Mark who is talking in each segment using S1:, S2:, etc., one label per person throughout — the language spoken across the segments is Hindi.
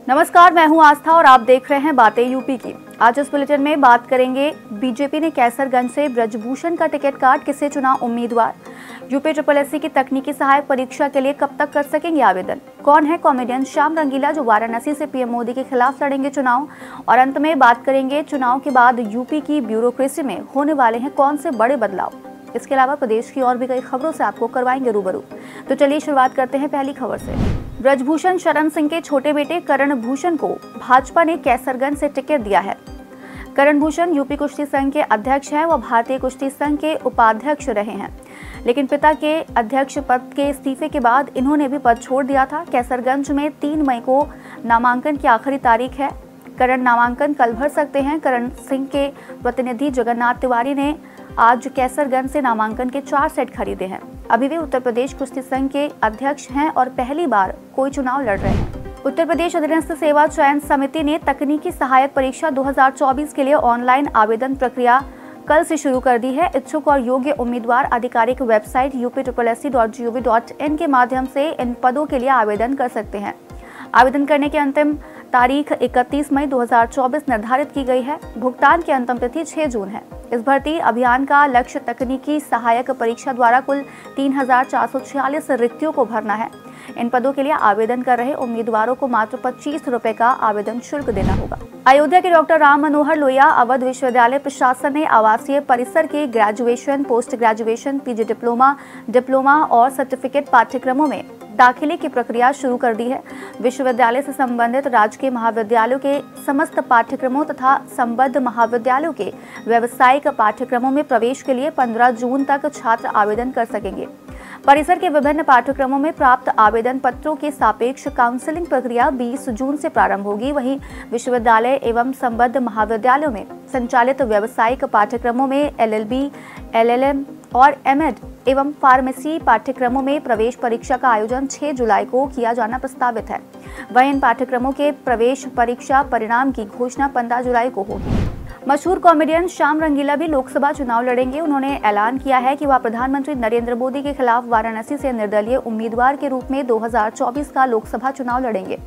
S1: नमस्कार, मैं हूं आस्था और आप देख रहे हैं बातें यूपी की। आज इस बुलेटिन में बात करेंगे बीजेपी ने कैसरगंज से ब्रजभूषण का टिकट काट किसे चुना उम्मीदवार। यूपी SSSC की तकनीकी सहायक परीक्षा के लिए कब तक कर सकेंगे आवेदन। कौन है कॉमेडियन श्याम रंगीला जो वाराणसी से पीएम मोदी के खिलाफ लड़ेंगे चुनाव। और अंत में बात करेंगे चुनाव के बाद यूपी की ब्यूरोक्रेसी में होने वाले हैं कौन से बड़े बदलाव। इसके अलावा प्रदेश की और भी कई खबरों से आपको करवाएंगे रूबरू। तो चलिए शुरुआत करते हैं पहली खबर से। ब्रजभूषण शरण सिंह के छोटे बेटे करण भूषण को भाजपा ने कैसरगंज से टिकट दिया है। करण भूषण यूपी कुश्ती संघ के अध्यक्ष हैं। वह भारतीय कुश्ती संघ के उपाध्यक्ष रहे हैं, लेकिन पिता के अध्यक्ष पद के इस्तीफे के बाद इन्होंने भी पद छोड़ दिया था। कैसरगंज में 3 मई को नामांकन की आखिरी तारीख है। करण नामांकन कल भर सकते हैं। करण सिंह के प्रतिनिधि जगन्नाथ तिवारी ने आज कैसरगंज से नामांकन के 4 सेट खरीदे हैं। अभी वे उत्तर प्रदेश कुश्ती संघ के अध्यक्ष हैं और पहली बार कोई चुनाव लड़ रहे हैं। उत्तर प्रदेश अधीनस्थ सेवा चयन समिति ने तकनीकी सहायक परीक्षा 2024 के लिए ऑनलाइन आवेदन प्रक्रिया कल से शुरू कर दी है। इच्छुक और योग्य उम्मीदवार आधिकारिक वेबसाइट upSSC.gov.in के माध्यम से इन पदों के लिए आवेदन कर सकते हैं। आवेदन करने की अंतिम तारीख 31 मई 2024 निर्धारित की गई है। भुगतान की अंतिम तिथि 6 जून है। इस भर्ती अभियान का लक्ष्य तकनीकी सहायक परीक्षा द्वारा कुल 3,446 रिक्तियों को भरना है। इन पदों के लिए आवेदन कर रहे उम्मीदवारों को मात्र 25 रुपए का आवेदन शुल्क देना होगा। अयोध्या के डॉक्टर राम मनोहर लोहिया अवध विश्वविद्यालय प्रशासन ने आवासीय परिसर के graduation, post graduation, PG diploma और सर्टिफिकेट पाठ्यक्रमों में दाखिले की प्रक्रिया शुरू कर दी है। विश्वविद्यालय से संबंधित राजकीय महाविद्यालयों के समस्त पाठ्यक्रमों तथा संबद्ध महाविद्यालयों के व्यावसायिक पाठ्यक्रमों में प्रवेश के लिए 15 जून तक छात्र आवेदन कर सकेंगे। परिसर के विभिन्न पाठ्यक्रमों में प्राप्त आवेदन पत्रों के सापेक्ष काउंसलिंग प्रक्रिया 20 जून से प्रारंभ होगी। वहीं विश्वविद्यालय एवं संबद्ध महाविद्यालयों में संचालित व्यावसायिक पाठ्यक्रमों में LLB, LLM और MEd एवं फार्मेसी पाठ्यक्रमों में प्रवेश परीक्षा का आयोजन 6 जुलाई को किया जाना प्रस्तावित है। वहीं इन पाठ्यक्रमों के प्रवेश परीक्षा परिणाम की घोषणा 15 जुलाई को होगी। मशहूर कॉमेडियन श्याम रंगीला भी लोकसभा चुनाव लड़ेंगे। उन्होंने ऐलान किया है कि वह प्रधानमंत्री नरेंद्र मोदी के खिलाफ वाराणसी से निर्दलीय उम्मीदवार के रूप में 2024 का लोकसभा चुनाव लड़ेंगे।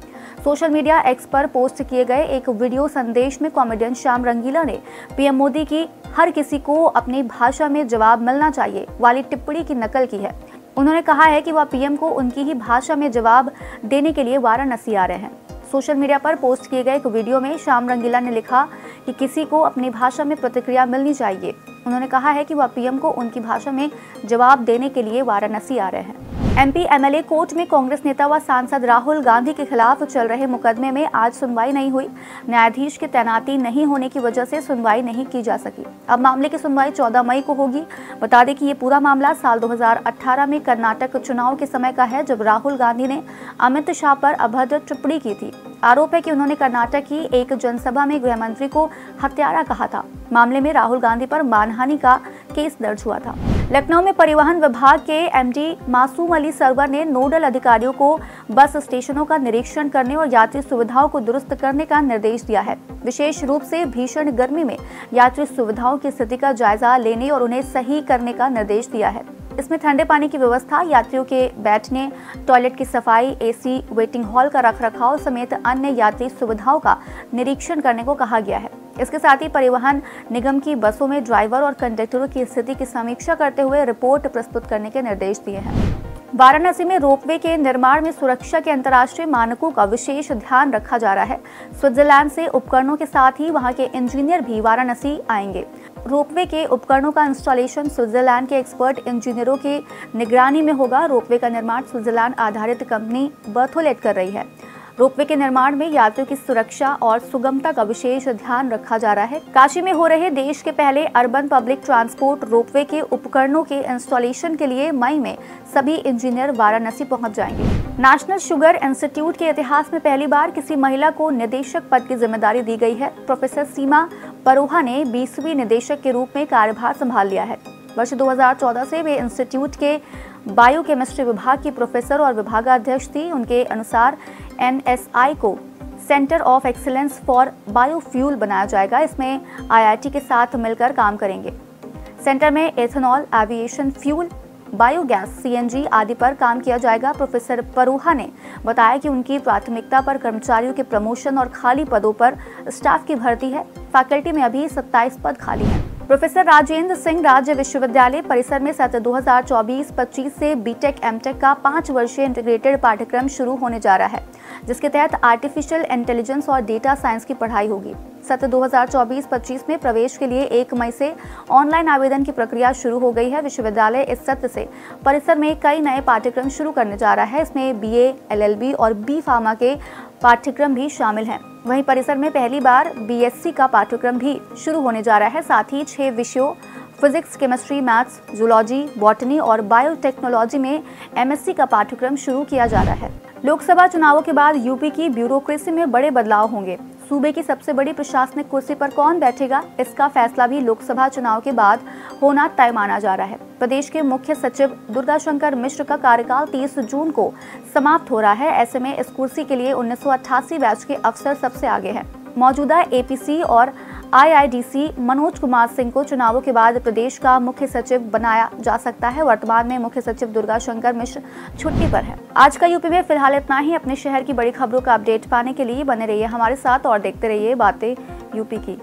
S1: सोशल मीडिया X पर पोस्ट किए गए एक वीडियो संदेश में कॉमेडियन श्याम रंगीला ने पीएम मोदी की हर किसी को अपनी भाषा में जवाब मिलना चाहिए वाली टिप्पणी की नकल की है। उन्होंने कहा है कि वह पीएम को उनकी ही भाषा में जवाब देने के लिए वाराणसी आ रहे हैं। सोशल मीडिया पर पोस्ट किए गए एक वीडियो में श्याम रंगीला ने लिखा कि किसी को अपनी भाषा में प्रतिक्रिया मिलनी चाहिए। उन्होंने कहा है कि वह पीएम को उनकी भाषा में जवाब देने के लिए वाराणसी आ रहे हैं। MP MLA कोर्ट में कांग्रेस नेता व सांसद राहुल गांधी के खिलाफ चल रहे मुकदमे में आज सुनवाई नहीं हुई। न्यायाधीश की तैनाती नहीं होने की वजह से सुनवाई नहीं की जा सकी। अब मामले की सुनवाई 14 मई को होगी। बता दें कि ये पूरा मामला साल 2018 में कर्नाटक चुनाव के समय का है, जब राहुल गांधी ने अमित शाह पर अभद्र टिप्पणी की थी। आरोप है कि उन्होंने कर्नाटक की एक जनसभा में गृह मंत्री को हत्यारा कहा था। मामले में राहुल गांधी पर मानहानि का केस दर्ज हुआ था। लखनऊ में परिवहन विभाग के MD मासूम अली सरवर ने नोडल अधिकारियों को बस स्टेशनों का निरीक्षण करने और यात्री सुविधाओं को दुरुस्त करने का निर्देश दिया है। विशेष रूप से भीषण गर्मी में यात्री सुविधाओं की स्थिति का जायजा लेने और उन्हें सही करने का निर्देश दिया है। इसमें ठंडे पानी की व्यवस्था, यात्रियों के बैठने, टॉयलेट की सफाई, AC, वेटिंग हॉल का रखरखाव समेत अन्य यात्री सुविधाओं का निरीक्षण करने को कहा गया है। इसके साथ ही परिवहन निगम की बसों में ड्राइवर और कंडक्टरों की स्थिति की समीक्षा करते हुए रिपोर्ट प्रस्तुत करने के निर्देश दिए हैं। वाराणसी में रोपवे के निर्माण में सुरक्षा के अंतर्राष्ट्रीय मानकों का विशेष ध्यान रखा जा रहा है। स्विट्जरलैंड से उपकरणों के साथ ही वहां के इंजीनियर भी वाराणसी आएंगे। रोपवे के उपकरणों का इंस्टॉलेशन स्विट्जरलैंड के एक्सपर्ट इंजीनियरों की निगरानी में होगा। रोपवे का निर्माण स्विट्जरलैंड आधारित कंपनी बर्थोलेट कर रही है। रोपवे के निर्माण में यात्रियों की सुरक्षा और सुगमता का विशेष ध्यान रखा जा रहा है। काशी में हो रहे देश के पहले अर्बन पब्लिक ट्रांसपोर्ट रोपवे के उपकरणों के इंस्टॉलेशन के लिए मई में सभी इंजीनियर वाराणसी पहुंच जाएंगे। नेशनल शुगर इंस्टीट्यूट के इतिहास में पहली बार किसी महिला को निदेशक पद की जिम्मेदारी दी गई है। प्रोफेसर सीमा परोहा ने 20वीं निदेशक के रूप में कार्यभार संभाल लिया है। वर्ष 2014 से वे इंस्टीट्यूट के बायोकेमिस्ट्री विभाग की प्रोफेसर और विभागाध्यक्ष थी। उनके अनुसार NSI को centre of excellence for biofuel बनाया जाएगा। इसमें IIT के साथ मिलकर काम करेंगे। सेंटर में ethanol, aviation fuel, biogas, CNG आदि पर काम किया जाएगा। प्रोफेसर परूहा ने बताया कि उनकी प्राथमिकता पर कर्मचारियों के प्रमोशन और खाली पदों पर स्टाफ की भर्ती है। फैकल्टी में अभी 27 पद खाली हैं। प्रोफेसर राजेंद्र सिंह राज्य विश्वविद्यालय परिसर में सत्र 2024-25 से बीटेक एमटेक का 5 वर्षीय इंटीग्रेटेड पाठ्यक्रम शुरू होने जा रहा है, जिसके तहत आर्टिफिशियल इंटेलिजेंस और डेटा साइंस की पढ़ाई होगी। सत्र 2024-25 में प्रवेश के लिए 1 मई से ऑनलाइन आवेदन की प्रक्रिया शुरू हो गई है। विश्वविद्यालय इस सत्र से परिसर में कई नए पाठ्यक्रम शुरू करने जा रहा है। इसमें बीए, एलएलबी और बी फार्मा के पाठ्यक्रम भी शामिल हैं। वहीं परिसर में पहली बार बीएससी का पाठ्यक्रम भी शुरू होने जा रहा है। साथ ही 6 विषयों physics, chemistry, maths, zoology, botany और बायोटेक्नोलॉजी में एमएससी का पाठ्यक्रम शुरू किया जा रहा है। लोकसभा चुनावों के बाद यूपी की ब्यूरोक्रेसी में बड़े बदलाव होंगे। सूबे की सबसे बड़ी प्रशासनिक कुर्सी पर कौन बैठेगा, इसका फैसला भी लोकसभा चुनाव के बाद होना तय माना जा रहा है। प्रदेश के मुख्य सचिव दुर्गाशंकर मिश्र का कार्यकाल 30 जून को समाप्त हो रहा है। ऐसे में इस कुर्सी के लिए 1988 बैच के अफसर सबसे आगे हैं। मौजूदा एपीसी और आईआईडीसी मनोज कुमार सिंह को चुनावों के बाद प्रदेश का मुख्य सचिव बनाया जा सकता है। वर्तमान में मुख्य सचिव दुर्गाशंकर मिश्र छुट्टी पर है। आज का यूपी में फिलहाल इतना ही। अपने शहर की बड़ी खबरों का अपडेट पाने के लिए बने रहिए हमारे साथ और देखते रहिए बातें यूपी की।